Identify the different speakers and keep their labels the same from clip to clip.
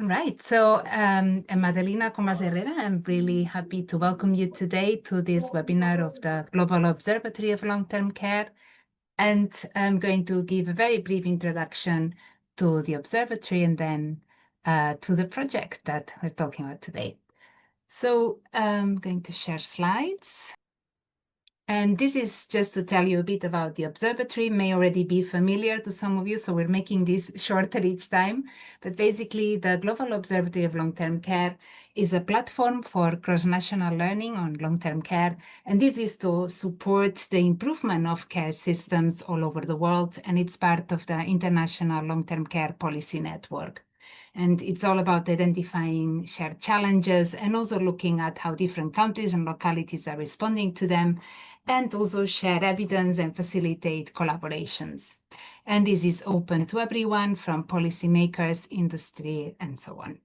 Speaker 1: Right. So I'm Adelina Comas-Herrera. I'm really happy to welcome you today to this webinar of the Global Observatory of Long-Term Care. And I'm going to give a very brief introduction to the observatory and then to the project that we're talking about today. So I'm going to share slides. And this is just to tell you a bit about the observatory. May already be familiar to some of you, so we're making this shorter each time. But basically, the Global Observatory of Long-Term Care is a platform for cross-national learning on long-term care. And this is to support the improvement of care systems all over the world. And it's part of the International Long-Term Care Policy Network. And it's all about identifying shared challenges and also looking at how different countries and localities are responding to them, and also share evidence and facilitate collaborations. And this is open to everyone from policymakers, industry, and so on.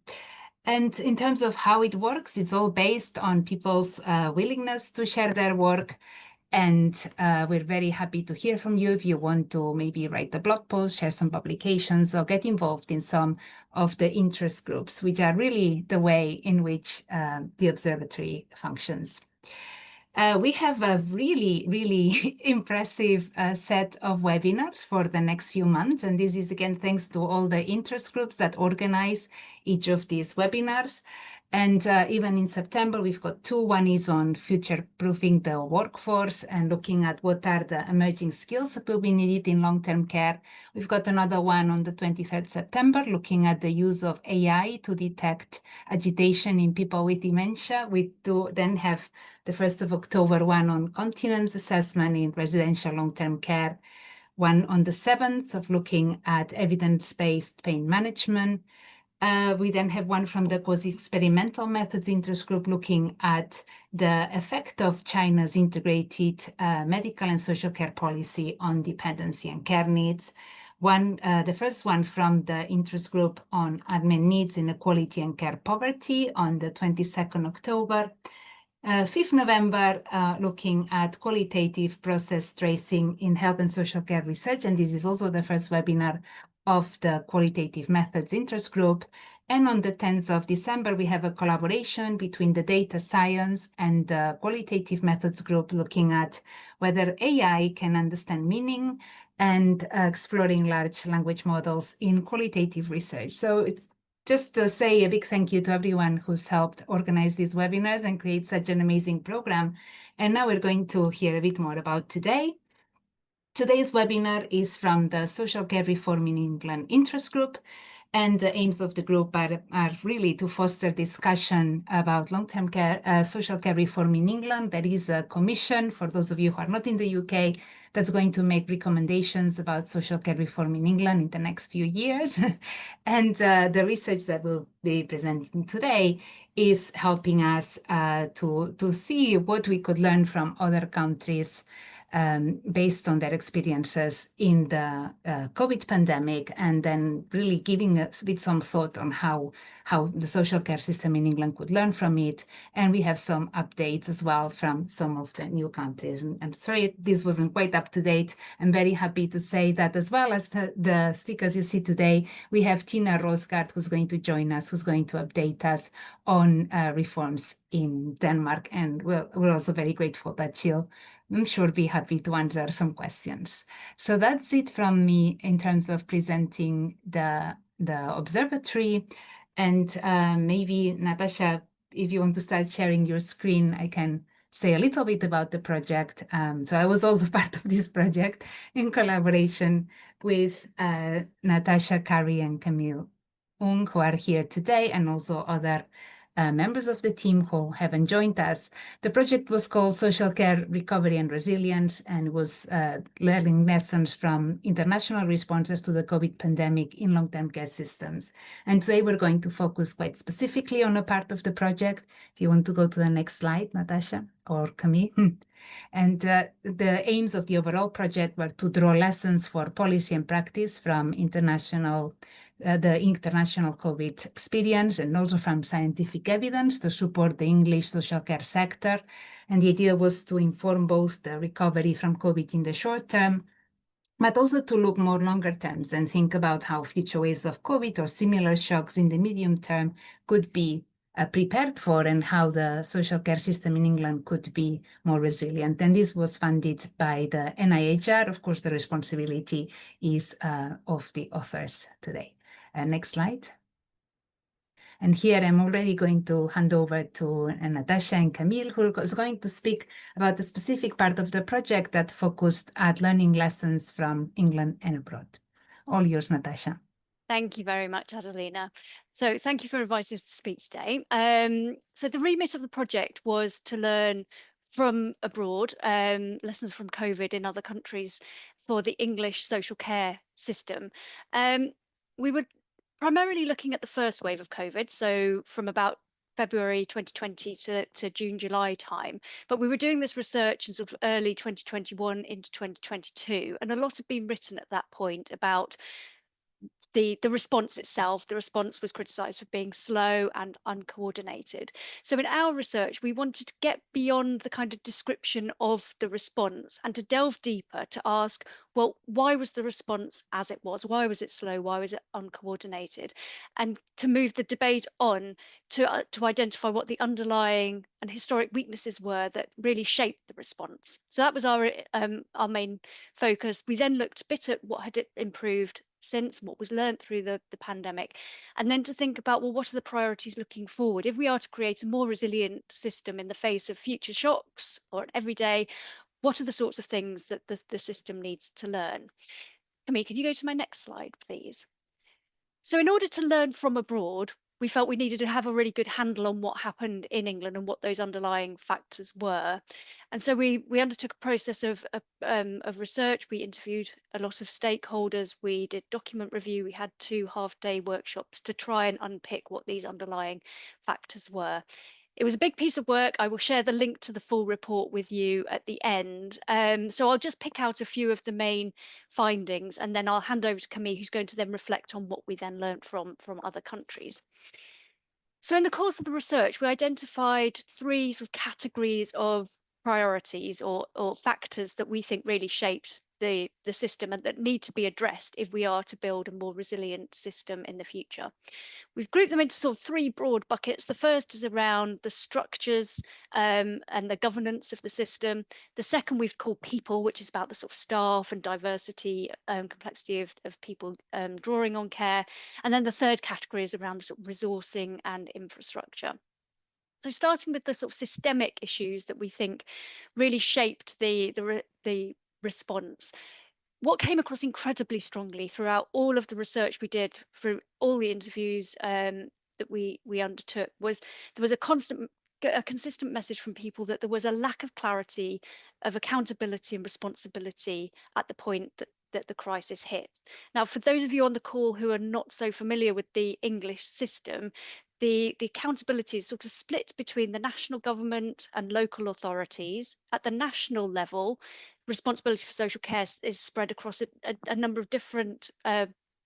Speaker 1: And in terms of how it works, it's all based on people's willingness to share their work. And we're very happy to hear from you if you want to maybe write a blog post, share some publications, or get involved in some of the interest groups, which are really the way in which the observatory functions. We have a really impressive set of webinars for the next few months. And this is, again, thanks to all the interest groups that organize each of these webinars. And even in September, we've got two. One is on future-proofing the workforce and looking at what are the emerging skills that will be needed in long-term care. We've got another one on the 23rd September, looking at the use of AI to detect agitation in people with dementia. We do then have the 1st of October one on continence assessment in residential long-term care, one on the 7th of looking at evidence-based pain management. We then have one from the quasi-experimental methods interest group looking at the effect of China's integrated medical and social care policy on dependency and care needs. The first one from the interest group on unmet needs, inequality and care poverty on the 22nd October. 5th November, looking at qualitative process tracing in health and social care research. And this is also the first webinar of the qualitative methods interest group. And on the 10th of December, we have a collaboration between the data science and the qualitative methods group looking at whether AI can understand meaning and exploring large language models in qualitative research. So it's just to say a big thank you to everyone who's helped organize these webinars and create such an amazing program. And now we're going to hear a bit more about today. Today's webinar is from the Social Care Reform in England interest group. And the aims of the group are really to foster discussion about long-term care, social care reform in England. There is a commission, for those of you who are not in the UK, that's going to make recommendations about social care reform in England in the next few years. And the research that we'll be presenting today is helping us to see what we could learn from other countries based on their experiences in the COVID pandemic, and then really giving us with some thought on how the social care system in England could learn from it. And we have some updates as well from some of the new countries. And I'm sorry this wasn't quite up to date. I'm very happy to say that as well as the speakers you see today, we have Tine Rostgaard who's going to join us, who's going to update us on reforms in Denmark. And we're also very grateful that she'll, I'm sure, be happy to answer some questions. So that's it from me in terms of presenting the observatory. And maybe, Natasha, if you want to start sharing your screen, I can say a little bit about the project. So I was also part of this project in collaboration with Natasha, Carrie, and Camille Oung, who are here today, and also other members of the team who haven't joined us. The project was called Social Care Recovery and Resilience, and was learning lessons from international responses to the COVID pandemic in long-term care systems. And today we're going to focus quite specifically on a part of the project. If you want to go to the next slide, Natasha or Camille. And the aims of the overall project were to draw lessons for policy and practice from the international COVID experience, and also from scientific evidence to support the English social care sector. And the idea was to inform both the recovery from COVID in the short term but also to look more longer terms and think about how future waves of COVID or similar shocks in the medium term could be prepared for, and how the social care system in England could be more resilient. And this was funded by the NIHR. Of course, the responsibility is of the authors today. Next slide. And here I'm already going to hand over to Natasha and Camille, who is going to speak about the specific part of the project that focused at learning lessons from England and abroad. All yours, Natasha.
Speaker 2: Thank you very much, Adelina. So thank you for inviting us to speak today. So the remit of the project was to learn from abroad, lessons from COVID in other countries for the English social care system. We were primarily looking at the first wave of COVID, so from about February 2020 to June, July time. But we were doing this research in sort of early 2021 into 2022, and a lot had been written at that point about the response itself. The response was criticised for being slow and uncoordinated. So in our research, we wanted to get beyond the kind of description of the response and to delve deeper to ask, well, why was the response as it was? Why was it slow? Why was it uncoordinated? And to move the debate on to identify what the underlying and historic weaknesses were that really shaped the response. So that was our main focus. We then looked a bit at what had improved since, what was learned through the pandemic, and then to think about, well, what are the priorities looking forward? If we are to create a more resilient system in the face of future shocks or every day, what are the sorts of things that the system needs to learn? Camille, can you go to my next slide, please? So in order to learn from abroad, we felt we needed to have a really good handle on what happened in England and what those underlying factors were. And so we undertook a process of research. We interviewed a lot of stakeholders. We did document review. We had 2 half-day workshops to try and unpick what these underlying factors were. It was a big piece of work. I will share the link to the full report with you at the end. So I'll just pick out a few of the main findings, and then I'll hand over to Camille, who's going to then reflect on what we then learned from other countries. So in the course of the research, we identified 3 sort of categories of priorities or factors that we think really shaped the system and that need to be addressed if we are to build a more resilient system in the future. We've grouped them into sort of 3 broad buckets. The first is around the structures and the governance of the system. The second we've called people, which is about the sort of staff and diversity, complexity of people drawing on care. And then the third category is around the sort of resourcing and infrastructure. So starting with the sort of systemic issues that we think really shaped the response. What came across incredibly strongly throughout all of the research we did, through all the interviews that we undertook, was there was a consistent message from people that there was a lack of clarity of accountability and responsibility at the point that the crisis hit. Now, for those of you on the call who are not so familiar with the English system, the accountability is sort of split between the national government and local authorities. At the national level, responsibility for social care is spread across a number of different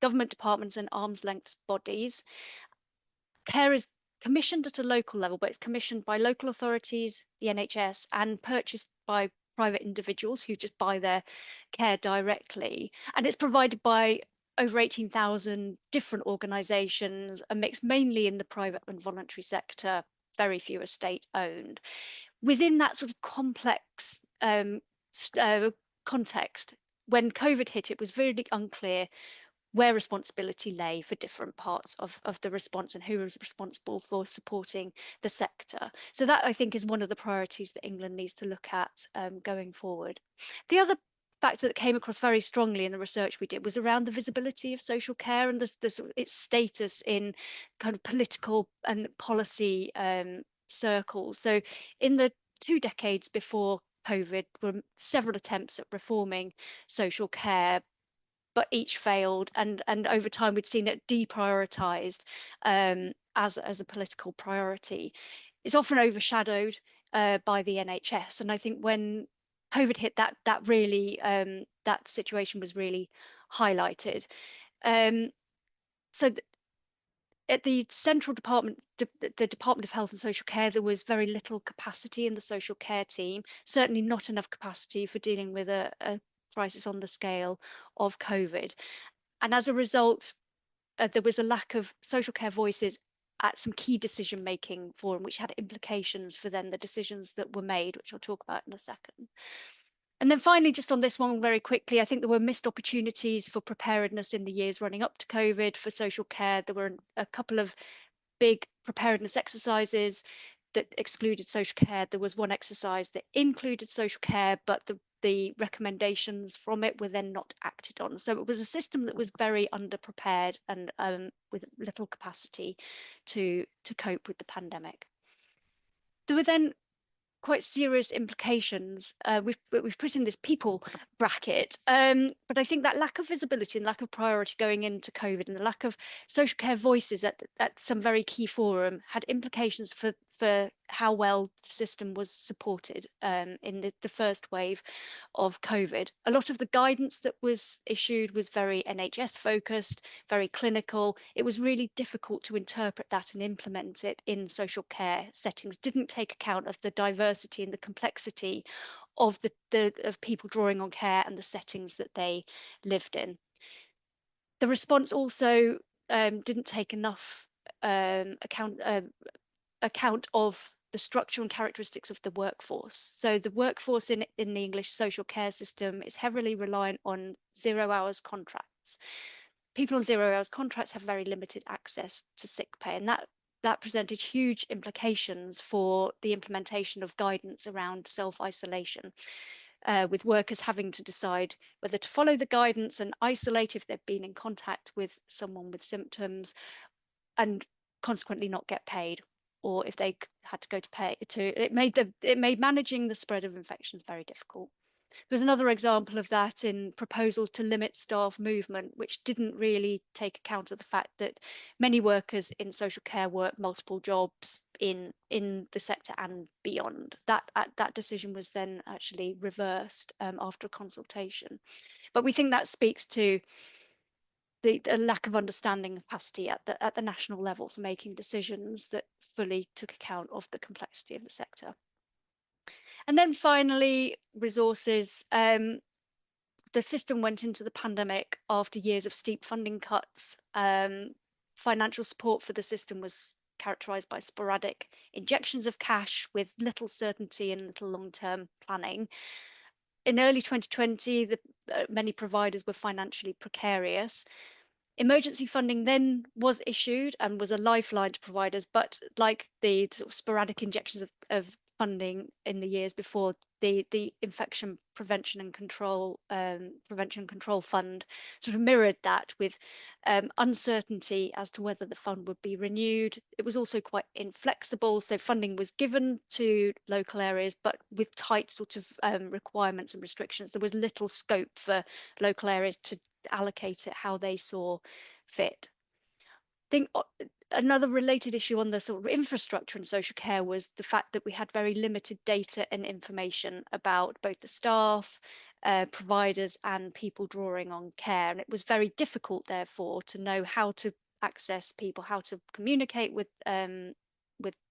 Speaker 2: government departments and arm's length bodies. Care is commissioned at a local level, but it's commissioned by local authorities, the NHS, and purchased by private individuals who just buy their care directly. And it's provided by over 18,000 different organisations, a mix mainly in the private and voluntary sector, very few are state-owned. Within that sort of complex context, when COVID hit, it was really unclear where responsibility lay for different parts of the response and who was responsible for supporting the sector. So that, I think, is one of the priorities that England needs to look at going forward. The other factor that came across very strongly in the research we did was around the visibility of social care and its status in kind of political and policy circles. So in the 2 decades before COVID, there were several attempts at reforming social care, but each failed, and over time we'd seen it deprioritized as a political priority. It's often overshadowed by the NHS, and I think when COVID hit, that really that situation was really highlighted. So at the central department, the Department of Health and Social Care, there was very little capacity in the social care team, certainly not enough capacity for dealing with a crisis on the scale of COVID. And as a result, there was a lack of social care voices at some key decision-making forum, which had implications for then the decisions that were made, which I'll talk about in a second. And then finally, just on this one very quickly, I think there were missed opportunities for preparedness in the years running up to COVID for social care. There were a couple of big preparedness exercises that excluded social care. There was one exercise that included social care, but the recommendations from it were then not acted on. So it was a system that was very underprepared and with little capacity to cope with the pandemic. There were then quite serious implications. We've put in this people bracket, but I think that lack of visibility and lack of priority going into COVID and the lack of social care voices at some very key forum had implications for how well the system was supported in the first wave of COVID. A lot of the guidance that was issued was very NHS focused, very clinical. It was really difficult to interpret that and implement it in social care settings. Didn't take account of the diversity and the complexity of of people drawing on care and the settings that they lived in. The response also didn't take enough account of the structure and characteristics of the workforce. So the workforce in the English social care system is heavily reliant on 0 hours contracts. People on 0 hours contracts have very limited access to sick pay, and that presented huge implications for the implementation of guidance around self-isolation, with workers having to decide whether to follow the guidance and isolate if they've been in contact with someone with symptoms and consequently not get paid, or if they had to go to pay to it made managing the spread of infections very difficult. There's another example of that in proposals to limit staff movement, which didn't really take account of the fact that many workers in social care work multiple jobs in the sector and beyond. That decision was then actually reversed after a consultation. But we think that speaks to the lack of understanding and capacity at the national level for making decisions that fully took account of the complexity of the sector. And then finally, resources. The system went into the pandemic after years of steep funding cuts. Financial support for the system was characterized by sporadic injections of cash with little certainty and little long-term planning. In early 2020, many providers were financially precarious. Emergency funding then was issued and was a lifeline to providers, but like the sort of sporadic injections of funding in the years before, the infection prevention and control fund sort of mirrored that, with uncertainty as to whether the fund would be renewed. It was also quite inflexible, so funding was given to local areas, but with tight sort of requirements and restrictions. There was little scope for local areas to allocate it how they saw fit. I think another related issue on the sort of infrastructure in social care was the fact that we had very limited data and information about both the staff, providers and people drawing on care. And it was very difficult, therefore, to know how to access people, how to communicate with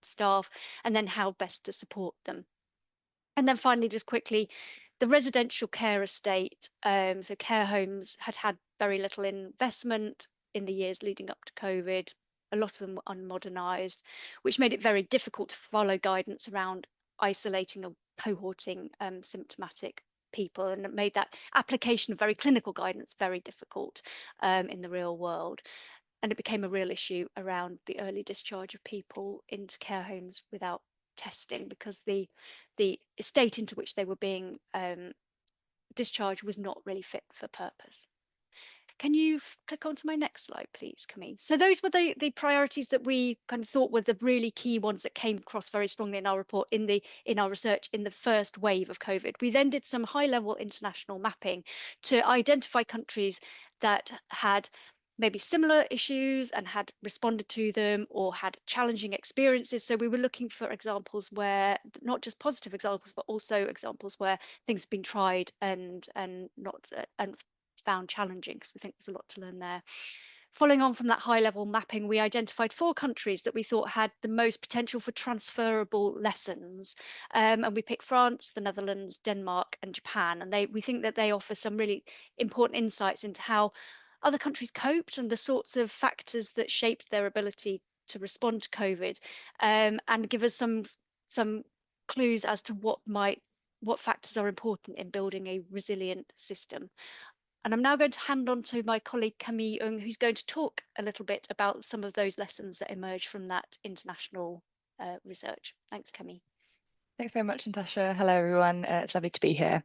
Speaker 2: staff, and then how best to support them. And then finally, just quickly, the residential care estate, so care homes had very little investment in the years leading up to COVID. A lot of them were unmodernised, which made it very difficult to follow guidance around isolating or cohorting symptomatic people, and it made that application of very clinical guidance very difficult in the real world. And it became a real issue around the early discharge of people into care homes without testing, because the estate into which they were being discharged was not really fit for purpose. Can you click on to my next slide, please, Camille? So those were the priorities that we kind of thought were the really key ones that came across very strongly in our report, in our research in the first wave of COVID. We then did some high-level international mapping to identify countries that had maybe similar issues and had responded to them, or had challenging experiences. So we were looking for examples where, not just positive examples, but also examples where things have been tried and not and found challenging, because we think there's a lot to learn there. following on from that high level mapping, we identified 4 countries that we thought had the most potential for transferable lessons. And we picked France, the Netherlands, Denmark, and Japan. And we think that they offer some really important insights into how other countries coped and the sorts of factors that shaped their ability to respond to COVID, and give us some clues as to what factors are important in building a resilient system. And I'm now going to hand on to my colleague Camille Oung, who's going to talk a little bit about some of those lessons that emerge from that international research. Thanks, Camille.
Speaker 3: Thanks very much, Natasha. Hello, everyone. It's lovely to be here.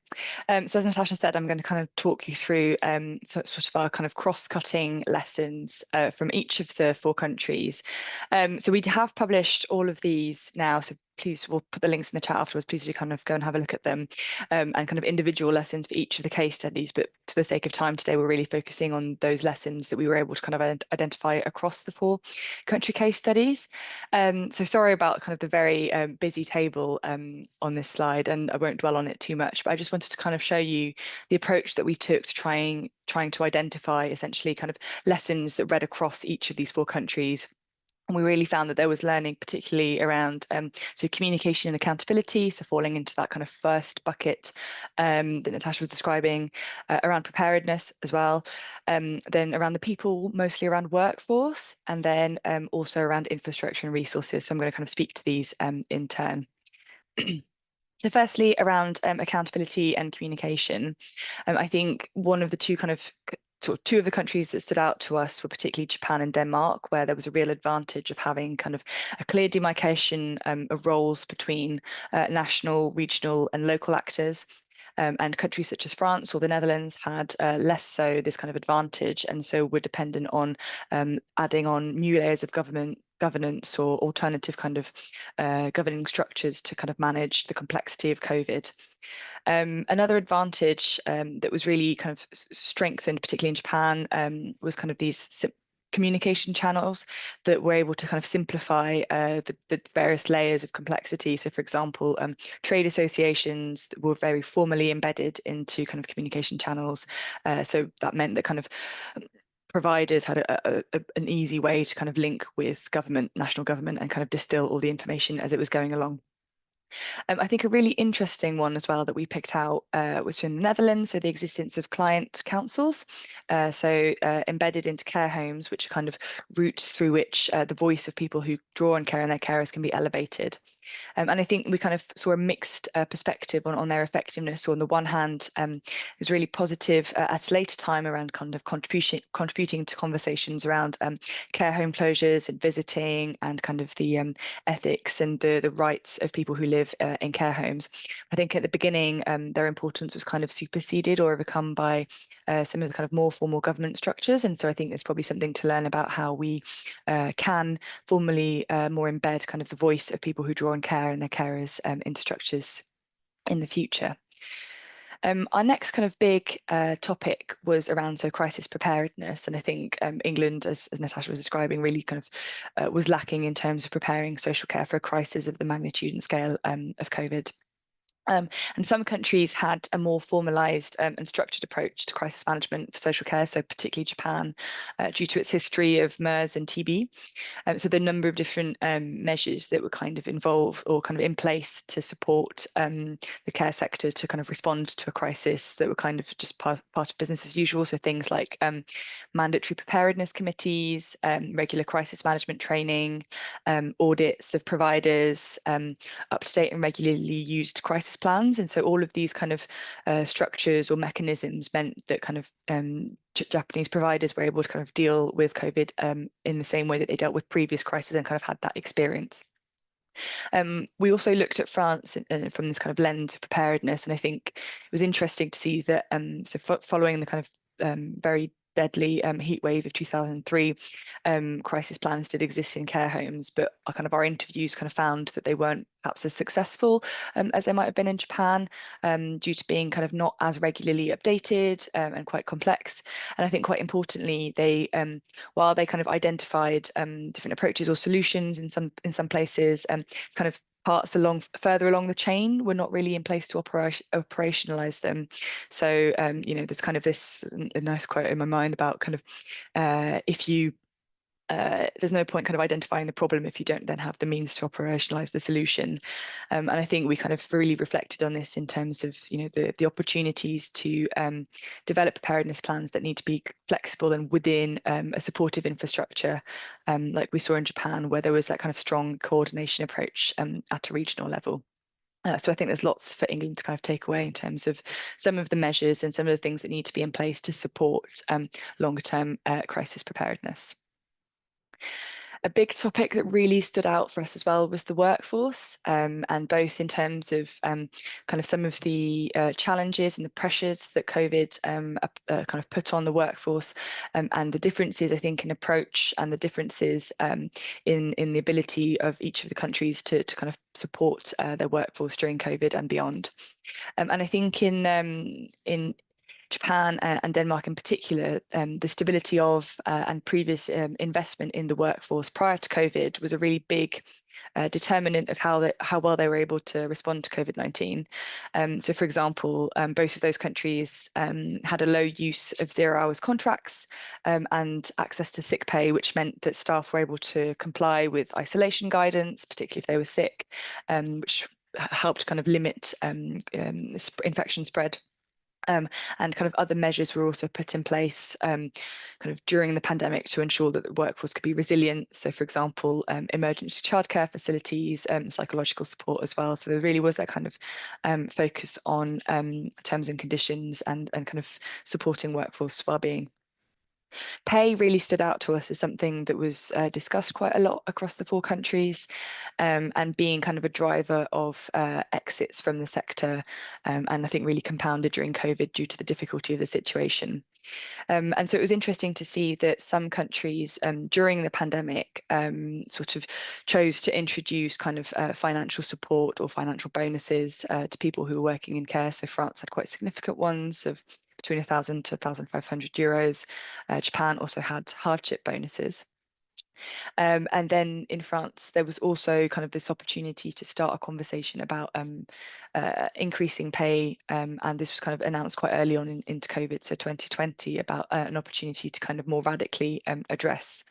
Speaker 3: So as Natasha said, I'm going to kind of talk you through sort of our kind of cross-cutting lessons from each of the 4 countries. So we have published all of these now, so please, we'll put the links in the chat afterwards. Please do kind of go and have a look at them, and kind of individual lessons for each of the case studies. But to the sake of time today, we're really focusing on those lessons that we were able to kind of identify across the 4 country case studies. So sorry about kind of the very busy table on this slide, and I won't dwell on it too much, but I just wanted to kind of show you the approach that we took to trying to identify essentially kind of lessons that read across each of these 4 countries. And we really found that there was learning, particularly around so communication and accountability, so falling into that kind of first bucket that Natasha was describing, around preparedness as well, then around the people, mostly around workforce, and then also around infrastructure and resources. So I'm going to kind of speak to these in turn. So firstly, around accountability and communication, I think one of the two of the countries that stood out to us were particularly Japan and Denmark, where there was a real advantage of having kind of a clear demarcation of roles between national, regional, and local actors. And countries such as France or the Netherlands had less so this kind of advantage, and so were dependent on adding on new layers of governance or alternative kind of governing structures to kind of manage the complexity of COVID. Another advantage that was really kind of strengthened, particularly in Japan, was kind of these communication channels that were able to kind of simplify the various layers of complexity. So, for example, trade associations that were very formally embedded into kind of communication channels. So that meant that kind of providers had an easy way to kind of link with government, national government, and kind of distill all the information as it was going along. I think a really interesting one as well that we picked out was from the Netherlands, so the existence of client councils, embedded into care homes, which are kind of routes through which the voice of people who draw on care and their carers can be elevated. And I think we kind of saw a mixed perspective on their effectiveness. So on the one hand, it was really positive at a later time around kind of contributing to conversations around care home closures and visiting and kind of the ethics and the rights of people who live in care homes. I think at the beginning, their importance was kind of superseded or overcome by some of the kind of more formal government structures. And so I think there's probably something to learn about how we can formally more embed kind of the voice of people who draw on care and their carers into structures in the future. Our next kind of big topic was around crisis preparedness, and I think England, as Natasha was describing, really kind of was lacking in terms of preparing social care for a crisis of the magnitude and scale of COVID. And some countries had a more formalised and structured approach to crisis management for social care, so particularly Japan, due to its history of MERS and TB. So the number of different measures that were kind of involved or kind of in place to support the care sector to kind of respond to a crisis that were kind of just part of business as usual. So things like mandatory preparedness committees, regular crisis management training, audits of providers, up-to-date and regularly used crisis plans. And so all of these kind of structures or mechanisms meant that kind of Japanese providers were able to kind of deal with COVID in the same way that they dealt with previous crises and kind of had that experience. We also looked at France from this kind of lens of preparedness, and I think it was interesting to see that following the kind of very deadly heat wave of 2003, crisis plans did exist in care homes, but our interviews kind of found that they weren't perhaps as successful as they might have been in Japan, due to being kind of not as regularly updated and quite complex. And I think quite importantly, they while they kind of identified different approaches or solutions in some places, it's kind of parts further along the chain were not really in place to operationalize them. So there's kind of this a nice quote in my mind about kind of if you there's no point kind of identifying the problem if you don't then have the means to operationalize the solution. And I think we kind of really reflected on this in terms of the opportunities to develop preparedness plans that need to be flexible and within a supportive infrastructure, like we saw in Japan, where there was that kind of strong coordination approach at a regional level. So I think there's lots for England to kind of take away in terms of some of the measures and some of the things that need to be in place to support longer term crisis preparedness. A big topic that really stood out for us as well was the workforce, and both in terms of kind of some of the challenges and the pressures that COVID kind of put on the workforce, and the differences, I think, in approach and the differences in the ability of each of the countries to kind of support their workforce during COVID and beyond. And I think in Japan and Denmark in particular, the stability of and previous investment in the workforce prior to COVID was a really big determinant of how well they were able to respond to COVID-19. So, for example, both of those countries had a low use of 0 hours contracts and access to sick pay, which meant that staff were able to comply with isolation guidance, particularly if they were sick, which helped kind of limit infection spread. And kind of other measures were also put in place kind of during the pandemic to ensure that the workforce could be resilient. So, for example, emergency childcare facilities, psychological support as well. So there really was that kind of focus on terms and conditions and kind of supporting workforce wellbeing. Pay really stood out to us as something that was discussed quite a lot across the 4 countries, and being kind of a driver of exits from the sector, and I think really compounded during COVID due to the difficulty of the situation. And so it was interesting to see that some countries during the pandemic sort of chose to introduce kind of financial support or financial bonuses to people who were working in care. So France had quite significant ones of between 1,000 to 1,500 euros. Japan also had hardship bonuses. And then in France, there was also kind of this opportunity to start a conversation about increasing pay. And this was kind of announced quite early on into COVID, so 2020, about an opportunity to kind of more radically address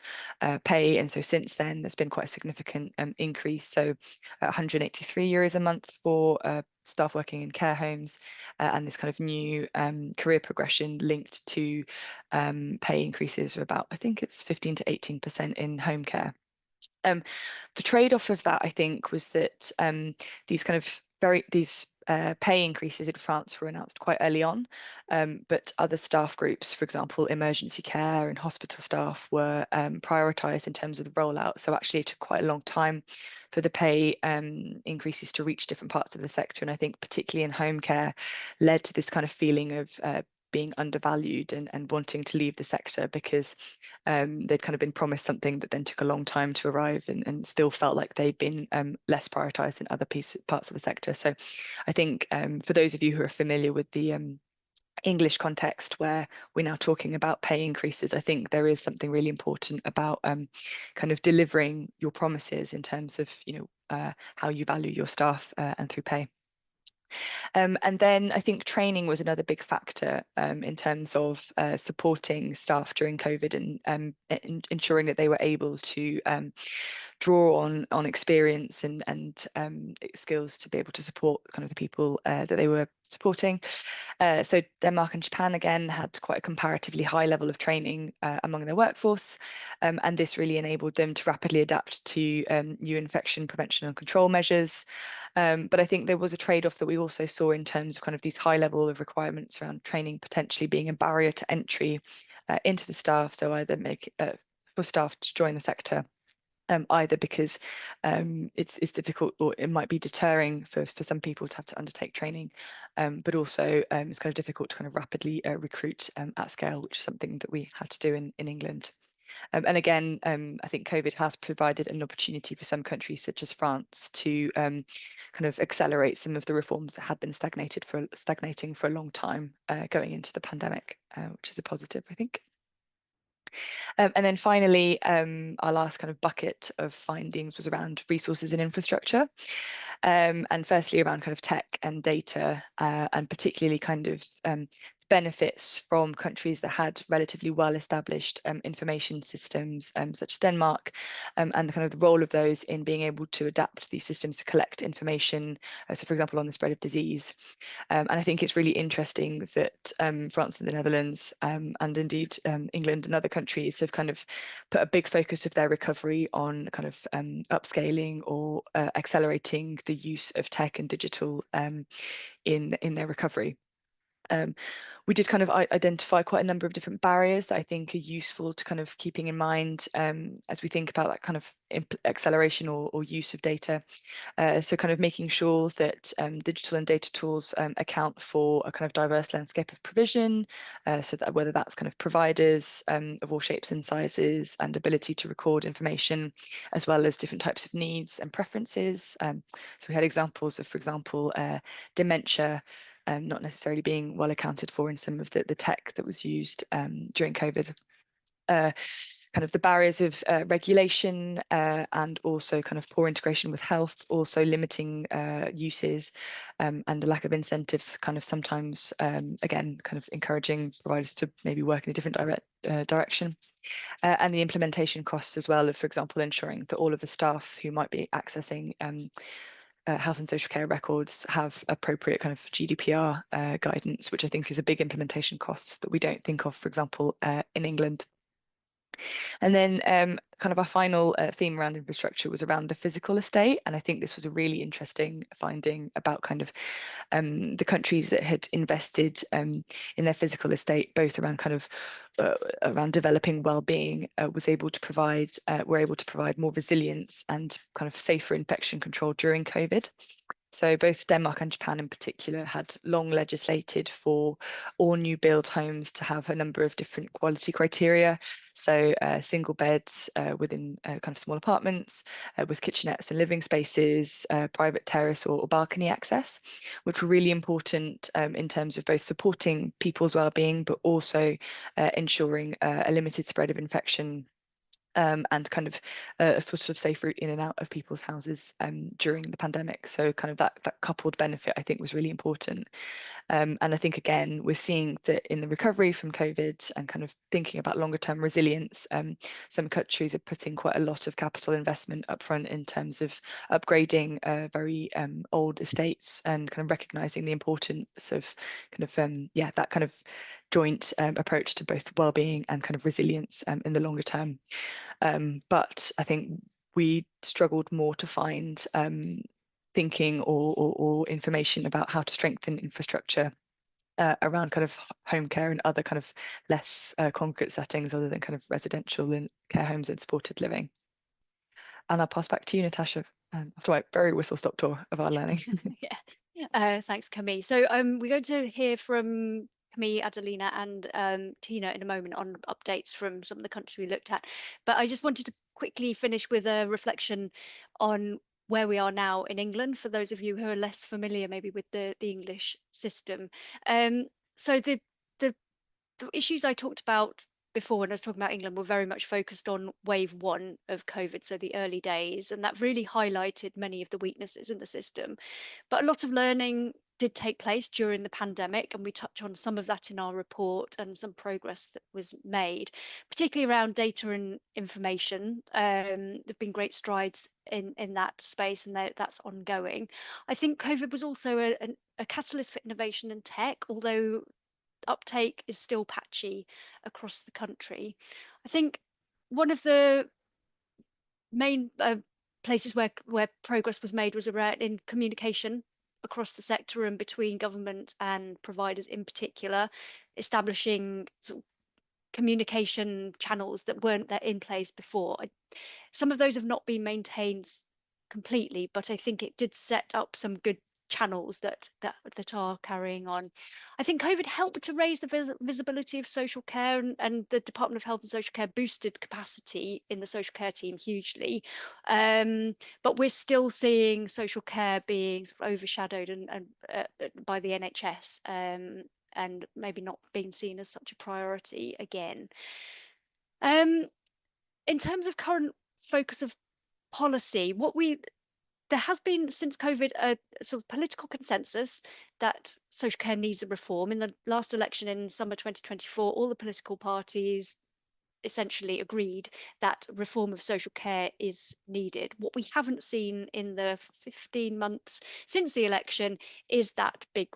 Speaker 3: pay. And so since then, there's been quite a significant increase. So 183 euros a month for staff working in care homes, and this kind of new career progression linked to pay increases of about, I think it's 15 to 18% in home care. The trade-off of that, I think, was that these kind of pay increases in France were announced quite early on, but other staff groups, for example, emergency care and hospital staff, were prioritised in terms of the rollout. So actually it took quite a long time for the pay increases to reach different parts of the sector. And I think particularly in home care led to this kind of feeling of being undervalued and wanting to leave the sector because they'd kind of been promised something that then took a long time to arrive and still felt like they'd been less prioritised in other parts of the sector. So I think for those of you who are familiar with the English context where we're now talking about pay increases, I think there is something really important about kind of delivering your promises in terms of how you value your staff and through pay. And then I think training was another big factor in terms of supporting staff during COVID and ensuring that they were able to draw on experience and skills to be able to support kind of the people that they were supporting. So Denmark and Japan again had quite a comparatively high level of training among their workforce, and this really enabled them to rapidly adapt to new infection prevention and control measures. But I think there was a trade-off that we also saw in terms of kind of these high level of requirements around training potentially being a barrier to entry into the staff. So either make for staff to join the sector, either because it's difficult or it might be deterring for some people to have to undertake training, but also it's kind of difficult to kind of rapidly recruit at scale, which is something that we had to do in England. And again, I think COVID has provided an opportunity for some countries such as France to kind of accelerate some of the reforms that had been stagnating for a long time going into the pandemic, which is a positive, I think. And then finally, our last kind of bucket of findings was around resources and infrastructure. And firstly around kind of tech and data, and particularly kind of benefits from countries that had relatively well-established information systems, such as Denmark, and kind of the role of those in being able to adapt these systems to collect information, so for example, on the spread of disease. And I think it's really interesting that France and the Netherlands, and indeed England and other countries have kind of put a big focus of their recovery on kind of upscaling or accelerating the use of tech and digital in their recovery. We did kind of identify quite a number of different barriers that I think are useful to kind of keeping in mind as we think about that kind of acceleration or use of data. So kind of making sure that digital and data tools account for a kind of diverse landscape of provision, so that whether that's kind of providers of all shapes and sizes and ability to record information, as well as different types of needs and preferences. So we had examples of, for example, dementia, not necessarily being well accounted for in some of the tech that was used during COVID. Kind of the barriers of regulation and also kind of poor integration with health, also limiting uses, and the lack of incentives kind of sometimes, again, kind of encouraging providers to maybe work in a different direction. And the implementation costs as well of, for example, ensuring that all of the staff who might be accessing health and social care records have appropriate kind of GDPR guidance, which I think is a big implementation cost that we don't think of, for example, in England. And then kind of our final theme around infrastructure was around the physical estate. And I think this was a really interesting finding about kind of the countries that had invested in their physical estate, both around kind of around developing well-being, were able to provide more resilience and kind of safer infection control during COVID. So both Denmark and Japan in particular had long legislated for all new build homes to have a number of different quality criteria. So single beds within kind of small apartments with kitchenettes and living spaces, private terrace or balcony access, which were really important in terms of both supporting people's well-being, but also ensuring a limited spread of infection and kind of a sort of safe route in and out of people's houses during the pandemic. So kind of that coupled benefit, I think, was really important. And I think, again, we're seeing that in the recovery from COVID and kind of thinking about longer term resilience, some countries are putting quite a lot of capital investment upfront in terms of upgrading very old estates and kind of recognising the importance of kind of, that kind of joint approach to both well-being and kind of resilience in the longer term. But I think we struggled more to find thinking or information about how to strengthen infrastructure around kind of home care and other kind of less concrete settings other than kind of residential and care homes and supported living. And I'll pass back to you, Natasha, after my very whistle-stop tour of our learning.
Speaker 2: Yeah, thanks, Camille. So we're going to hear from Camille, Adelina, and Tine in a moment on updates from some of the countries we looked at. But I just wanted to quickly finish with a reflection on where we are now in England, for those of you who are less familiar maybe with the English system. So the issues I talked about before when I was talking about England were very much focused on wave 1 of COVID, so the early days, and that really highlighted many of the weaknesses in the system. But a lot of learning did take place during the pandemic, and we touch on some of that in our report and some progress that was made, particularly around data and information. There've been great strides in that space, and that's ongoing. I think COVID was also a catalyst for innovation and tech, although uptake is still patchy across the country. I think one of the main places where progress was made was around in communication across the sector and between government and providers in particular, establishing sort of communication channels that weren't there in place before. Some of those have not been maintained completely, but I think it did set up some good channels that are carrying on. I think COVID helped to raise the visibility of social care, and the Department of Health and Social Care boosted capacity in the social care team hugely. But we're still seeing social care being sort of overshadowed and by the NHS, and maybe not being seen as such a priority again. In terms of current focus of policy, there has been since COVID a sort of political consensus that social care needs a reform. In the last election in summer 2024, all the political parties essentially agreed that reform of social care is needed. What we haven't seen in the 15 months since the election is that big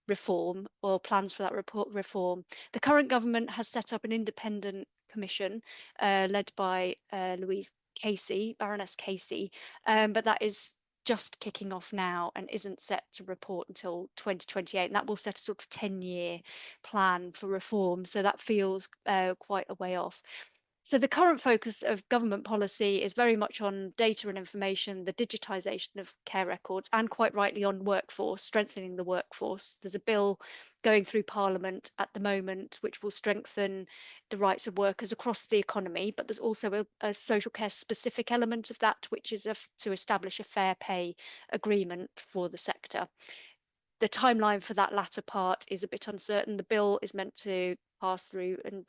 Speaker 2: reform or plans for that reform. The current government has set up an independent commission led by Baroness Casey, but that is just kicking off now and isn't set to report until 2028, and that will set a sort of 10-year plan for reform, so that feels quite a way off. So the current focus of government policy is very much on data and information, the digitisation of care records, and quite rightly on workforce, strengthening the workforce. There's a bill going through Parliament at the moment which will strengthen the rights of workers across the economy, but there's also a social care specific element of that, which is to establish a fair pay agreement for the sector. The timeline for that latter part is a bit uncertain. The bill is meant to pass through and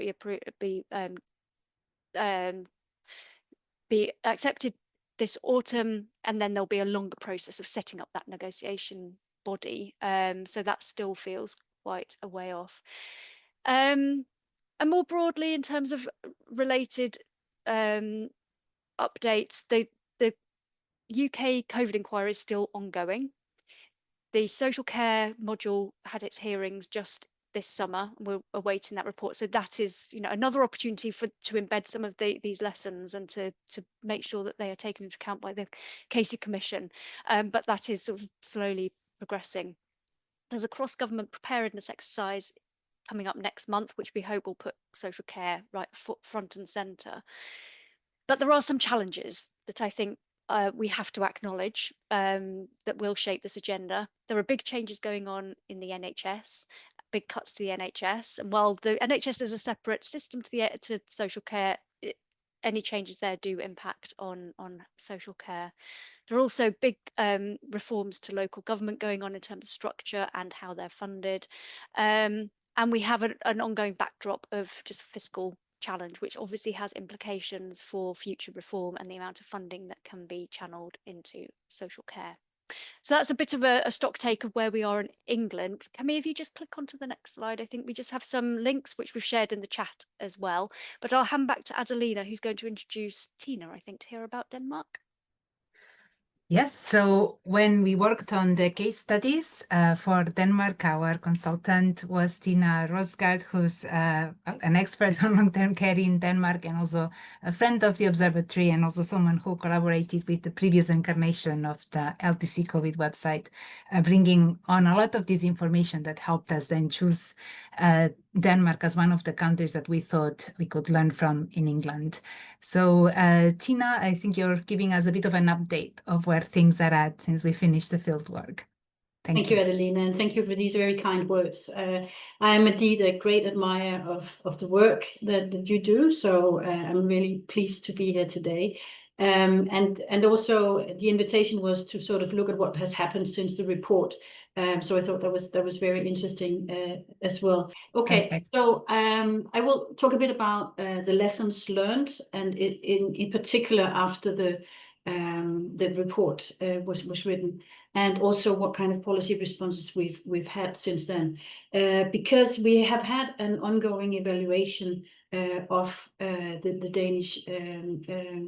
Speaker 2: be accepted this autumn, and then there'll be a longer process of setting up that negotiation body. So that still feels quite a way off. And more broadly, in terms of related updates, the UK COVID inquiry is still ongoing. The social care module had its hearings just this summer. We're awaiting that report. So that is, another opportunity to embed some of these lessons and to make sure that they are taken into account by the Casey Commission. But that is sort of slowly progressing. There's a cross-government preparedness exercise coming up next month, which we hope will put social care right front and centre. But there are some challenges that I think we have to acknowledge that will shape this agenda. There are big changes going on in the NHS, big cuts to the NHS. And while the NHS is a separate system to social care, any changes there do impact on social care. There are also big reforms to local government going on in terms of structure and how they're funded. And we have an ongoing backdrop of just fiscal challenge, which obviously has implications for future reform and the amount of funding that can be channeled into social care. So that's a bit of a stock take of where we are in England. Camille, if you just click onto the next slide, I think we just have some links which we've shared in the chat as well. But I'll hand back to Adelina, who's going to introduce Tine, I think, to hear about Denmark.
Speaker 1: Yes, so when we worked on the case studies for Denmark, our consultant was Tine Rostgaard, who's an expert on long-term care in Denmark and also a friend of the Observatory and also someone who collaborated with the previous incarnation of the LTC COVID website, bringing on a lot of this information that helped us then choose Denmark as one of the countries that we thought we could learn from in England. So Tine, I think you're giving us a bit of an update of where things are at since we finished the field work.
Speaker 4: Thank you, Adelina, and thank you for these very kind words. I am indeed a great admirer of the work that you do, so I'm really pleased to be here today. And also the invitation was to sort of look at what has happened since the report. So I thought that was very interesting as well. Okay, perfect. So I will talk a bit about the lessons learned, and in particular after the report was written, and also what kind of policy responses we've had since then, because we have had an ongoing evaluation of the Danish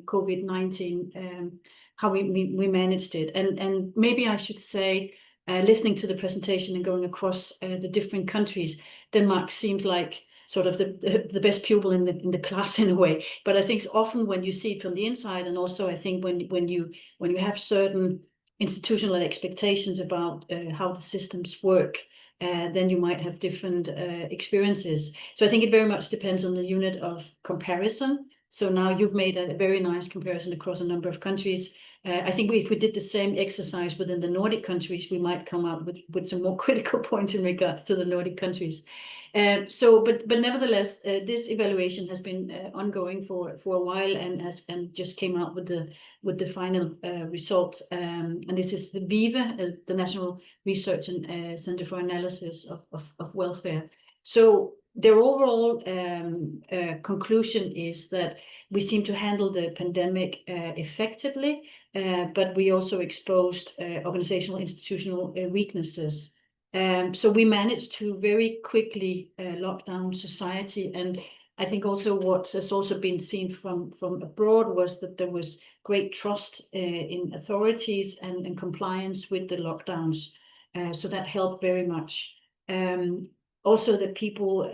Speaker 4: COVID-19, how we managed it, and maybe I should say, listening to the presentation and going across the different countries, Denmark seemed like sort of the best pupil in the class in a way. But I think often when you see it from the inside, and also I think when you have certain institutional expectations about how the systems work, then you might have different experiences. So I think it very much depends on the unit of comparison. So now you've made a very nice comparison across a number of countries. I think if we did the same exercise within the Nordic countries, we might come up with some more critical points in regards to the Nordic countries. But nevertheless, this evaluation has been ongoing for a while and just came out with the final result. And this is the VIVE, the National Research and Center for Analysis of Welfare. So their overall conclusion is that we seem to handle the pandemic effectively, but we also exposed organizational institutional weaknesses. So we managed to very quickly lock down society. And I think also what has also been seen from abroad was that there was great trust in authorities and compliance with the lockdowns. So that helped very much. Also, the people,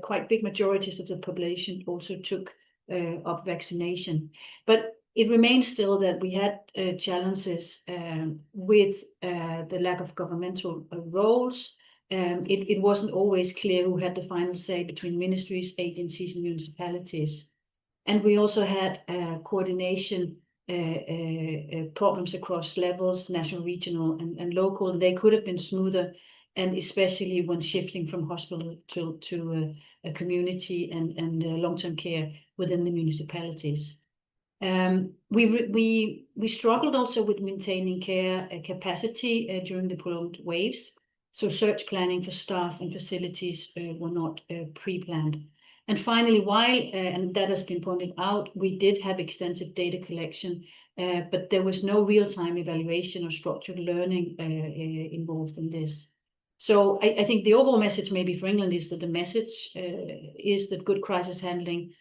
Speaker 4: quite big majorities of the population also took up vaccination. But it remains still that we had challenges with the lack of governmental roles. It wasn't always clear who had the final say between ministries, agencies, and municipalities. And we also had coordination problems across levels, national, regional, and local. They could have been smoother, and especially when shifting from hospital to a community and long-term care within the municipalities. We struggled also with maintaining care capacity during the prolonged waves. So surge planning for staff and facilities were not pre-planned. And finally, while, and that has been pointed out, we did have extensive data collection, but there was no real-time evaluation or structured learning involved in this. So I think the overall message maybe for England is that the message is that good crisis handling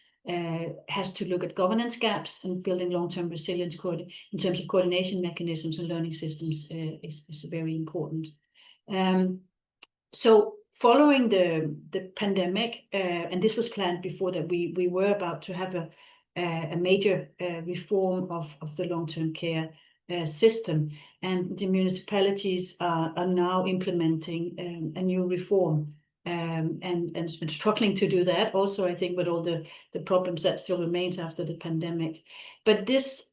Speaker 4: has to look at governance gaps, and building long-term resilience in terms of coordination mechanisms and learning systems is very important. So following the pandemic, and this was planned before that, we were about to have a major reform of the long-term care system, and the municipalities are now implementing a new reform and struggling to do that also, I think, with all the problems that still remains after the pandemic. But this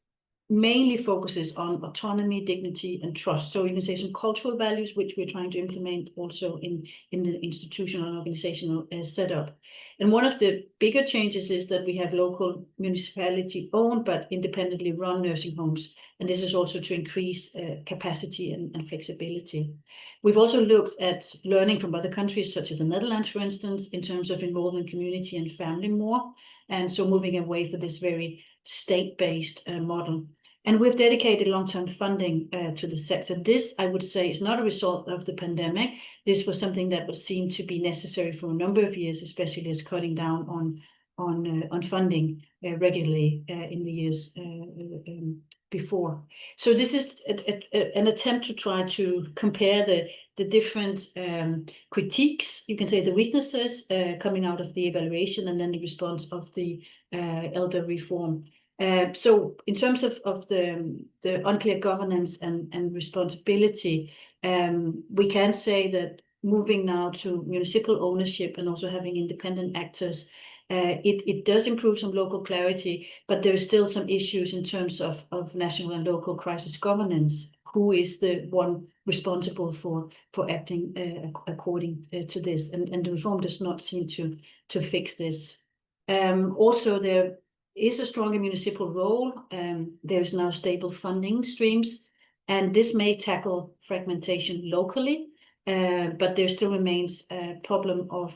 Speaker 4: mainly focuses on autonomy, dignity, and trust. So you can say some cultural values, which we're trying to implement also in the institutional and organizational setup. And one of the bigger changes is that we have local municipality-owned but independently run nursing homes. And this is also to increase capacity and flexibility. We've also looked at learning from other countries, such as the Netherlands, for instance, in terms of involving community and family more. And so moving away from this very state-based model. And we've dedicated long-term funding to the sector. This, I would say, is not a result of the pandemic. This was something that was seen to be necessary for a number of years, especially as cutting down on funding regularly in the years before. So this is an attempt to try to compare the different critiques, you can say the weaknesses coming out of the evaluation, and then the response of the elder reform. So in terms of the unclear governance and responsibility, we can say that moving now to municipal ownership and also having independent actors, it does improve some local clarity, but there are still some issues in terms of national and local crisis governance. Who is the one responsible for acting according to this? And the reform does not seem to fix this. Also, there is a stronger municipal role. There is now stable funding streams, and this may tackle fragmentation locally, but there still remains a problem of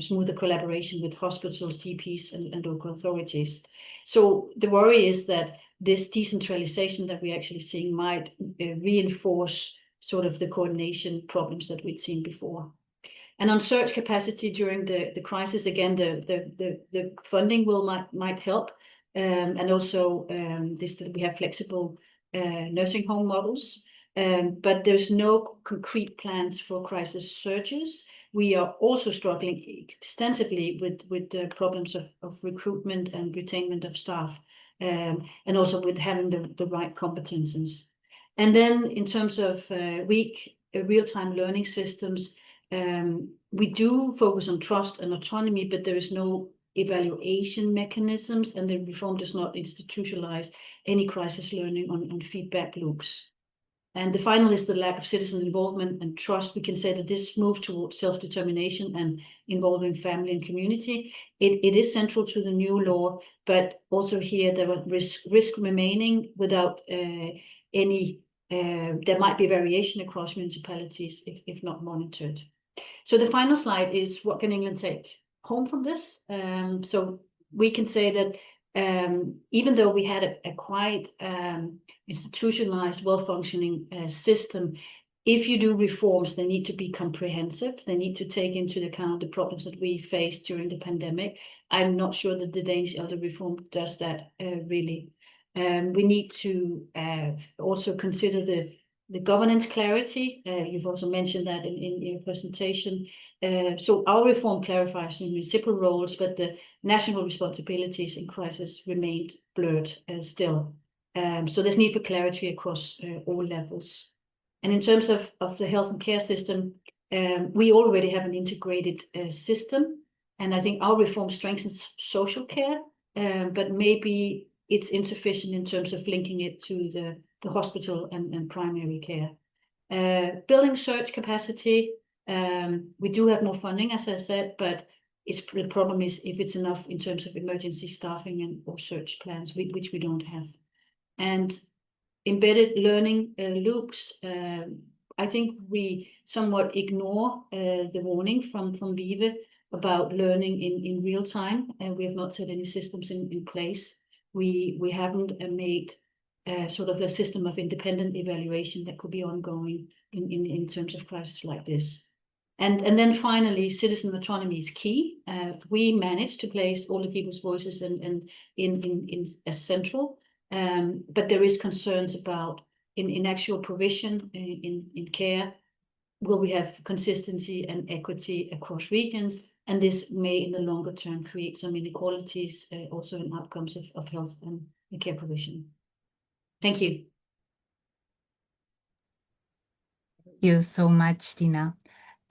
Speaker 4: smoother collaboration with hospitals, GPs, and local authorities. So the worry is that this decentralization that we're actually seeing might reinforce sort of the coordination problems that we'd seen before. And on surge capacity during the crisis, again, the funding might help, and also this that we have flexible nursing home models, but there's no concrete plans for crisis surges. We are also struggling extensively with the problems of recruitment and retainment of staff, and also with having the right competences. And then in terms of weak real-time learning systems, we do focus on trust and autonomy, but there is no evaluation mechanisms, and the reform does not institutionalize any crisis learning on feedback loops. And the final is the lack of citizen involvement and trust. We can say that this move towards self-determination and involving family and community, it is central to the new law, but also here there are risk remaining without any, there might be variation across municipalities if not monitored. So the final slide is what can England take home from this? So we can say that even though we had a quite institutionalized, well-functioning system, if you do reforms, they need to be comprehensive. They need to take into account the problems that we faced during the pandemic. I'm not sure that the Danish elder reform does that really. We need to also consider the governance clarity. You've also mentioned that in your presentation. So our reform clarifies the municipal roles, but the national responsibilities in crisis remained blurred still. So there's need for clarity across all levels. And in terms of the health and care system, we already have an integrated system. And I think our reform strengthens social care, but maybe it's insufficient in terms of linking it to the hospital and primary care. Building search capacity, we do have more funding, as I said, but the problem is if it's enough in terms of emergency staffing or search plans, which we don't have. And embedded learning loops, I think we somewhat ignore the warning from Vive about learning in real time, and we have not set any systems in place. We haven't made sort of a system of independent evaluation that could be ongoing in terms of crisis like this. And then finally, citizen autonomy is key. We managed to place all the people's voices in as central, but there is concerns about in actual provision in care. Will we have consistency and equity across regions? And this may, in the longer term, create some inequalities also in outcomes of health and care provision. Thank you.
Speaker 1: Thank you so much, Tina.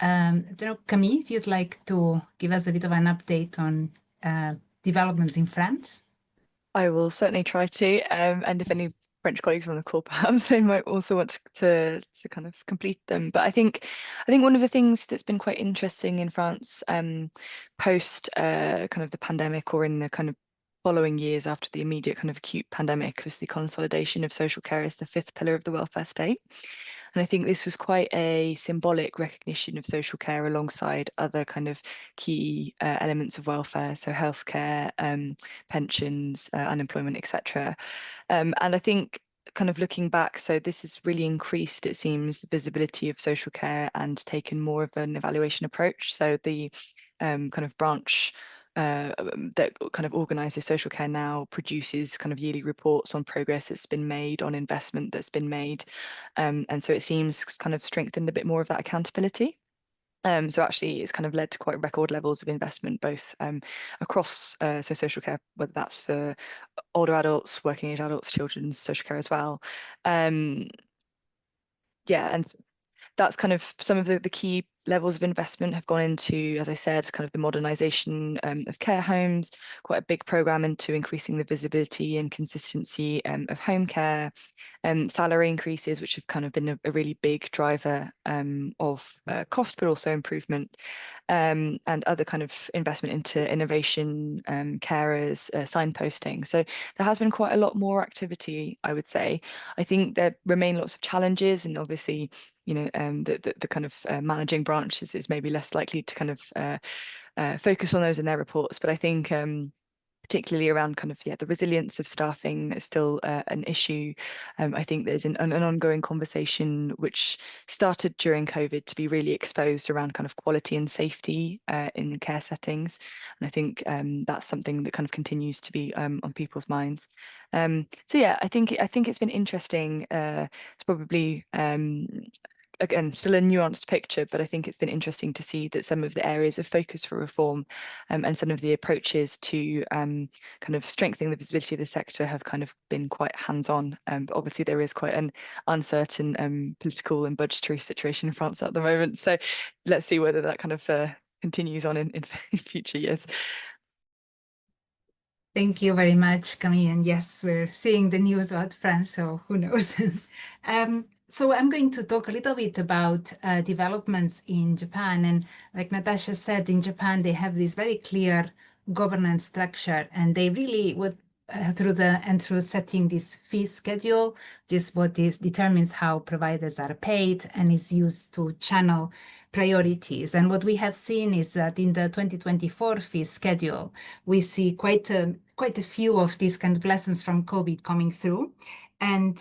Speaker 1: Camille, if you'd like to give us a bit of an update on developments in France.
Speaker 3: I will certainly try to, and if any French colleagues are on the call, perhaps they might also want to kind of complete them. But I think one of the things that's been quite interesting in France post kind of the pandemic, or in the kind of following years after the immediate kind of acute pandemic, was the consolidation of social care as the fifth pillar of the welfare state. And I think this was quite a symbolic recognition of social care alongside other kind of key elements of welfare, so healthcare, pensions, unemployment, etc. And I think kind of looking back, so this has really increased, it seems, the visibility of social care and taken more of an evaluation approach. So the kind of branch that kind of organises social care now produces kind of yearly reports on progress that's been made, on investment that's been made. And so it seems kind of strengthened a bit more of that accountability. So actually it's kind of led to quite record levels of investment, both across so social care, whether that's for older adults, working age adults, children's social care as well. Yeah, and that's kind of some of the key levels of investment have gone into, as I said, kind of the modernisation of care homes, quite a big programme into increasing the visibility and consistency of home care, salary increases, which have kind of been a really big driver of cost, but also improvement, and other kind of investment into innovation, carers, signposting. So there has been quite a lot more activity, I would say. I think there remain lots of challenges, and obviously, you know, the kind of managing branches is maybe less likely to kind of focus on those in their reports. But I think particularly around kind of, the resilience of staffing is still an issue. I think there's an ongoing conversation which started during COVID to be really exposed around kind of quality and safety in care settings. And I think that's something that kind of continues to be on people's minds. So yeah, I think it's been interesting. It's probably again, still a nuanced picture, but I think it's been interesting to see that some of the areas of focus for reform and some of the approaches to kind of strengthening the visibility of the sector have kind of been quite hands-on. But obviously there is quite an uncertain political and budgetary situation in France at the moment. So let's see whether that kind of continues on in future years.
Speaker 1: Thank you very much, Camille. And yes, we're seeing the news about France, so who knows? So I'm going to talk a little bit about developments in Japan. And like Natasha said, in Japan, they have this very clear governance structure, and they really, what through setting this fee schedule, just what determines how providers are paid and is used to channel priorities. And what we have seen is that in the 2024 fee schedule, we see quite a few of these kind of lessons from COVID coming through. And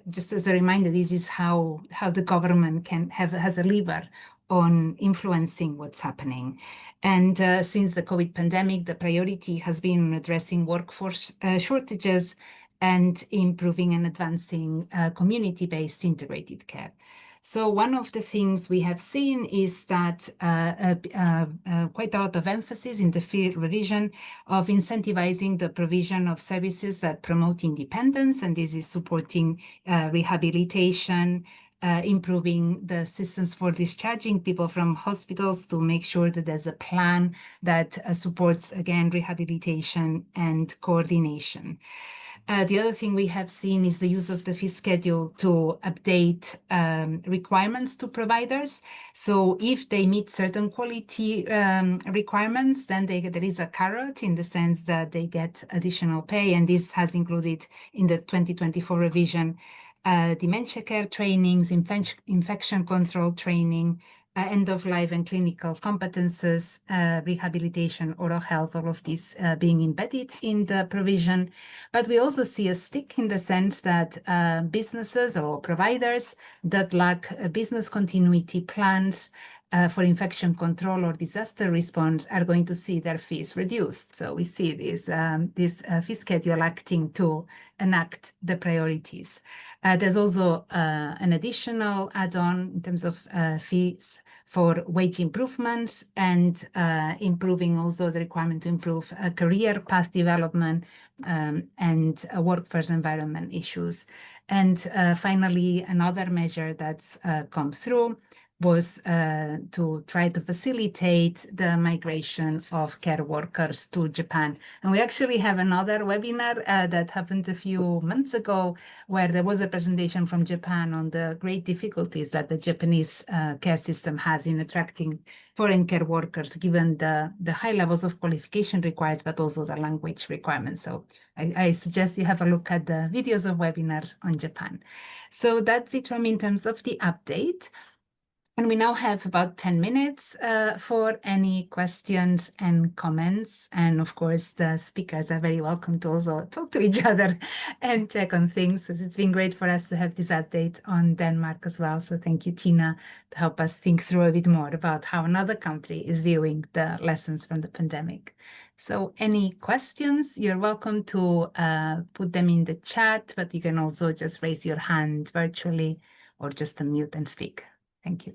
Speaker 1: just as a reminder, this is how the government has a lever on influencing what's happening. And since the COVID pandemic, the priority has been addressing workforce shortages and improving and advancing community-based integrated care. So one of the things we have seen is that quite a lot of emphasis in the field revision of incentivizing the provision of services that promote independence, and this is supporting rehabilitation, improving the systems for discharging people from hospitals to make sure that there's a plan that supports, again, rehabilitation and coordination. The other thing we have seen is the use of the fee schedule to update requirements to providers. So if they meet certain quality requirements, then there is a carrot in the sense that they get additional pay. And this has included in the 2024 revision dementia care trainings, infection control training, end-of-life and clinical competences, rehabilitation, oral health, all of these being embedded in the provision. But we also see a stick in the sense that businesses or providers that lack business continuity plans for infection control or disaster response are going to see their fees reduced. So we see this fee schedule acting to enact the priorities. There's also an additional add-on in terms of fees for wage improvements and improving also the requirement to improve career path development and workforce environment issues. And finally, another measure that's come through was to try to facilitate the migration of care workers to Japan. And we actually have another webinar that happened a few months ago where there was a presentation from Japan on the great difficulties that the Japanese care system has in attracting foreign care workers, given the high levels of qualification required, but also the language requirements. So I suggest you have a look at the videos of webinars on Japan. So that's it from me in terms of the update. And we now have about 10 minutes for any questions and comments. And of course, the speakers are very welcome to also talk to each other and check on things. It's been great for us to have this update on Denmark as well. So thank you, Tine, to help us think through a bit more about how another country is viewing the lessons from the pandemic. So any questions, you're welcome to put them in the chat, but you can also just raise your hand virtually or just unmute and speak. Thank you.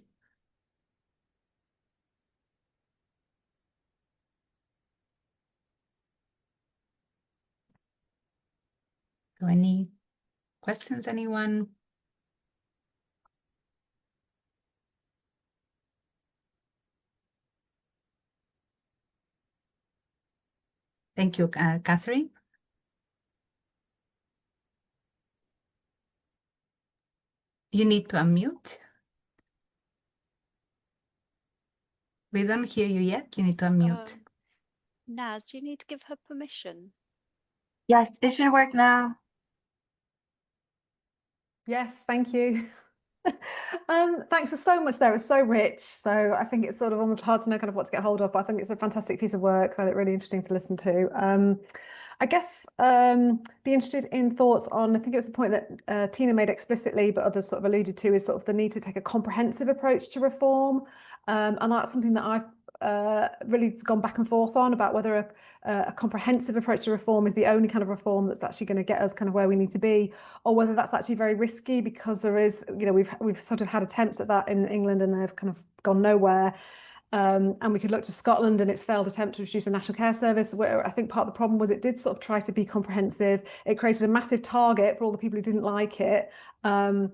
Speaker 1: So any questions, anyone? Thank you, Catherine. You need to unmute. We don't hear you yet. You need to unmute.
Speaker 2: Naz, do you need to give her permission?
Speaker 5: Yes, it should work now.
Speaker 6: Yes, thank you. Thanks for so much there. It's so rich. So I think it's sort of almost hard to know kind of what to get hold of, but I think it's a fantastic piece of work. I find it really interesting to listen to. I guess be interested in thoughts on, I think it was the point that Tine made explicitly, but others sort of alluded to, is sort of the need to take a comprehensive approach to reform. And that's something that I've really gone back and forth on, about whether a comprehensive approach to reform is the only kind of reform that's actually going to get us kind of where we need to be, or whether that's actually very risky, because there is, you know, we've sort of had attempts at that in England and they've kind of gone nowhere. And we could look to Scotland and its failed attempt to introduce a national care service, where I think part of the problem was it did sort of try to be comprehensive. It created a massive target for all the people who didn't like it. And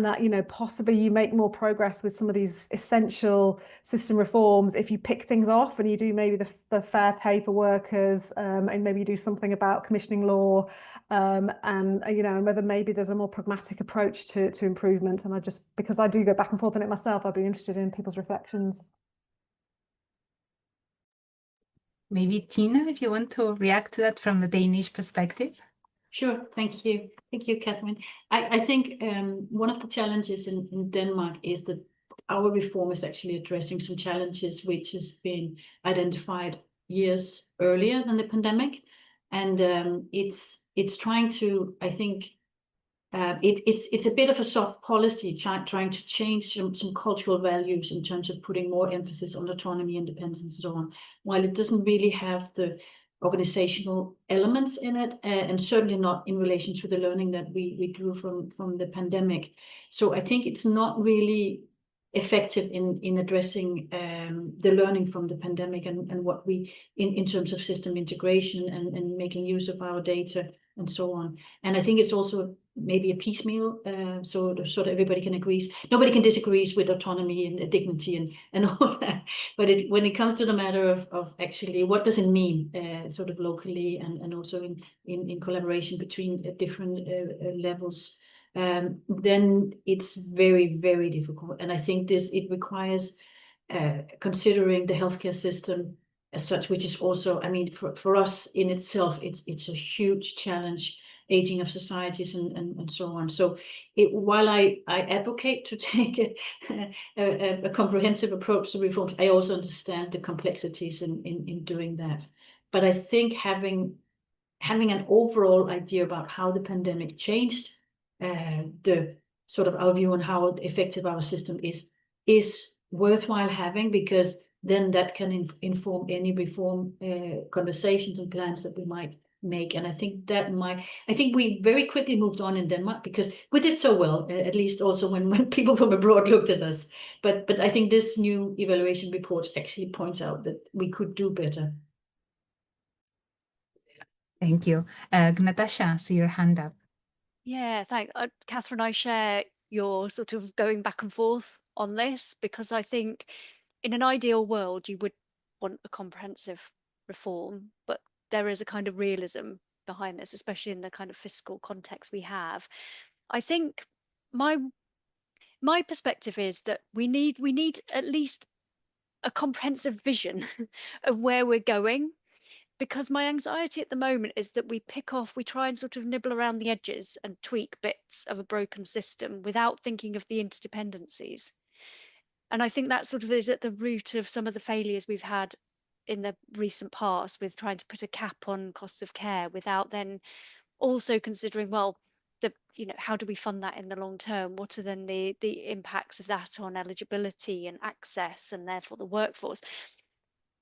Speaker 6: that, you know, possibly you make more progress with some of these essential system reforms if you pick things off and you do maybe the fair pay for workers, and maybe you do something about commissioning law, and you know, and whether maybe there's a more pragmatic approach to improvement. And because I do go back and forth on it myself, I'd be interested in people's reflections.
Speaker 1: Maybe Tine, if you want to react to that from a Danish perspective.
Speaker 4: Sure, thank you. Thank you, Catherine. I think one of the challenges in Denmark is that our reform is actually addressing some challenges which has been identified years earlier than the pandemic. And it's trying to, I think, it's a bit of a soft policy trying to change some cultural values in terms of putting more emphasis on autonomy, independence, and so on, while it doesn't really have the organizational elements in it, and certainly not in relation to the learning that we drew from the pandemic. So I think it's not really effective in addressing the learning from the pandemic and what we in terms of system integration and making use of our data and so on. And I think it's also maybe a piecemeal, so sort of everybody can agree. Nobody can disagree with autonomy and dignity and all that. But when it comes to the matter of actually what does it mean, sort of locally and also in collaboration between different levels, then it's very, very difficult. And I think it requires considering the healthcare system as such, which is also, I mean, for us in itself, it's a huge challenge, aging of societies and so on. So while I advocate to take a comprehensive approach to reforms, I also understand the complexities in doing that. But I think having an overall idea about how the pandemic changed the sort of our view on how effective our system is worthwhile having, because then that can inform any reform conversations and plans that we might make. And I think we very quickly moved on in Denmark because we did so well, at least also when people from abroad looked at us. But I think this new evaluation report actually points out that we could do better.
Speaker 1: Thank you. Natasha, I see your hand up.
Speaker 2: Yeah, thanks. Catherine, I share your sort of going back and forth on this, because I think in an ideal world, you would want a comprehensive reform, but there is a kind of realism behind this, especially in the kind of fiscal context we have. I think my perspective is that we need at least a comprehensive vision of where we're going. Because my anxiety at the moment is that we try and sort of nibble around the edges and tweak bits of a broken system without thinking of the interdependencies. And I think that sort of is at the root of some of the failures we've had in the recent past with trying to put a cap on costs of care without then also considering, well, how do we fund that in the long term? What are then the impacts of that on eligibility and access and therefore the workforce?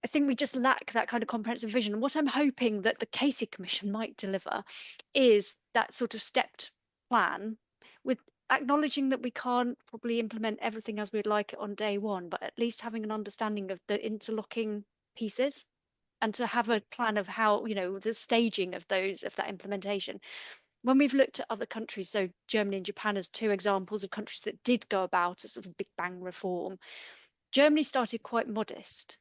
Speaker 2: I think we just lack that kind of comprehensive vision. And what I'm hoping that the Casey Commission might deliver is that sort of stepped plan, with acknowledging that we can't probably implement everything as we'd like it on day one, but at least having an understanding of the interlocking pieces and to have a plan of how, the staging of that implementation. When we've looked at other countries, so Germany and Japan as two examples of countries that did go about a sort of big bang reform, Germany started quite modest.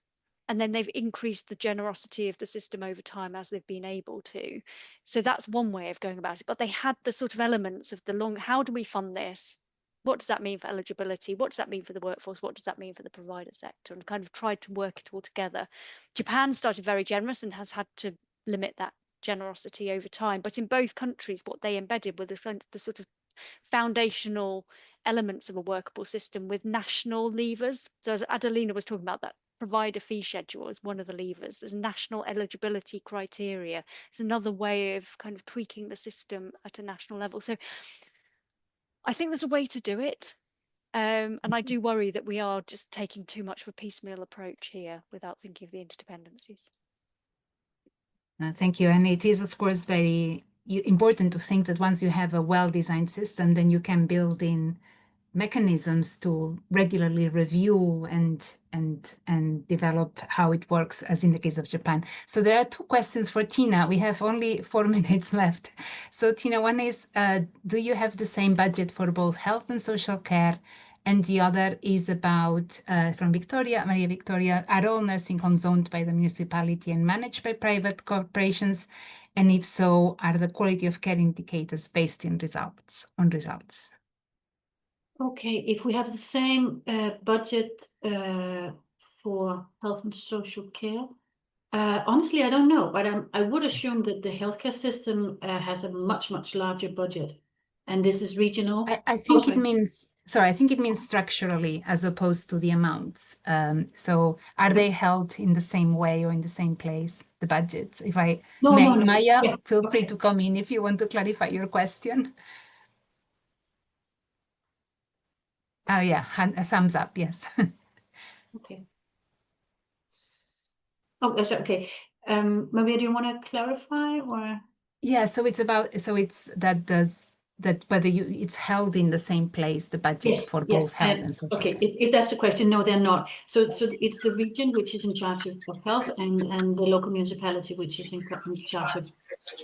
Speaker 2: And then they've increased the generosity of the system over time as they've been able to. So that's one way of going about it. But they had the sort of elements of how do we fund this? What does that mean for eligibility? What does that mean for the workforce? What does that mean for the provider sector? And kind of tried to work it all together. Japan started very generous and has had to limit that generosity over time. But in both countries, what they embedded were the sort of foundational elements of a workable system with national levers. So as Adelina was talking about, that provider fee schedule is one of the levers. There's national eligibility criteria. It's another way of kind of tweaking the system at a national level. So I think there's a way to do it. And I do worry that we are just taking too much of a piecemeal approach here without thinking of the interdependencies.
Speaker 1: Thank you. And it is, of course, very important to think that once you have a well-designed system, then you can build in mechanisms to regularly review and develop how it works, as in the case of Japan. So there are two questions for Tine. We have only 4 minutes left. So Tine, one is, do you have the same budget for both health and social care? And the other is about, from Victoria, Maria Victoria, are all nursing homes owned by the municipality and managed by private corporations? And if so, are the quality of care indicators based on results?
Speaker 4: Okay, if we have the same budget for health and social care, Honestly, I don't know, but I would assume that the healthcare system has a much, much larger budget, and this is regional.
Speaker 1: I think it
Speaker 4: Okay.
Speaker 1: means, sorry, I think it means structurally as opposed to the amounts. So are they held in the same way or in the same place, the budgets? If I
Speaker 4: No,
Speaker 1: may,
Speaker 4: no, no.
Speaker 1: Maya,
Speaker 4: Yeah,
Speaker 1: feel free
Speaker 4: okay.
Speaker 1: to come in if you want to clarify your question. Oh yeah, a thumbs up, yes.
Speaker 4: Okay. Oh, so, okay. Maria, do you want to clarify or?
Speaker 1: Yeah, so it's about, so it's that whether it's held in the same place, the budget
Speaker 4: Yes,
Speaker 1: for
Speaker 4: yes.
Speaker 1: both health and social
Speaker 4: Okay,
Speaker 1: care.
Speaker 4: if that's the question, no, they're not. So it's the region which is in charge of health and the local municipality which is in charge of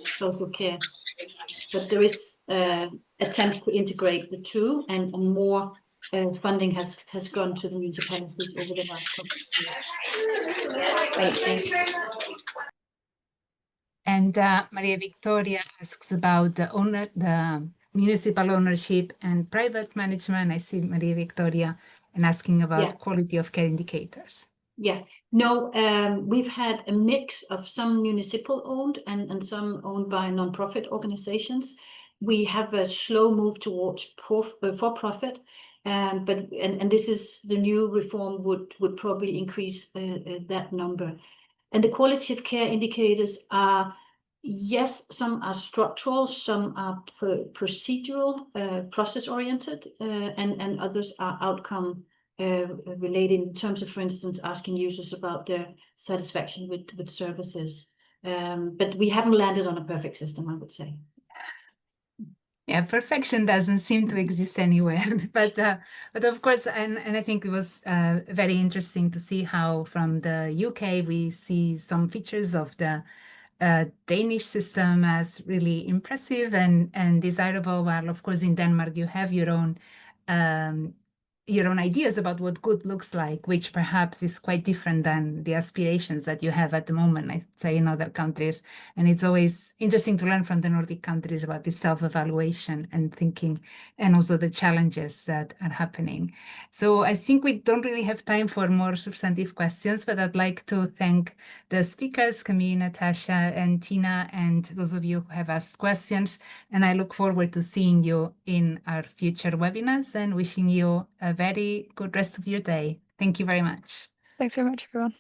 Speaker 4: social care. But there is attempt to integrate the two, and more funding has gone to the municipalities over the last couple of years.
Speaker 3: Thank you.
Speaker 1: And Maria Victoria asks about the municipal ownership and private management. I see Maria Victoria and asking about quality of care indicators.
Speaker 4: Yeah, no, we've had a mix of some municipal owned and some owned by non-profit organizations. We have a slow move towards for-profit, but this is the new reform would probably increase that number. And the quality of care indicators are, yes, some are structural, some are procedural, process-oriented, and others are outcome related in terms of, for instance, asking users about their satisfaction with services. But we haven't landed on a perfect system, I would say.
Speaker 1: Yeah, perfection doesn't seem to exist anywhere, but of course, and I think it was very interesting to see how from the UK we see some features of the Danish system as really impressive and desirable. While of course in Denmark you have your own ideas about what good looks like, which perhaps is quite different than the aspirations that you have at the moment, I'd say, in other countries. And it's always interesting to learn from the Nordic countries about this self-evaluation and thinking, and also the challenges that are happening. So I think we don't really have time for more substantive questions, but I'd like to thank the speakers, Camille, Natasha, and Tine, and those of you who have asked questions. And I look forward to seeing you in our future webinars and wishing you a very good rest of your day. Thank you very much.
Speaker 3: Thanks very much, everyone.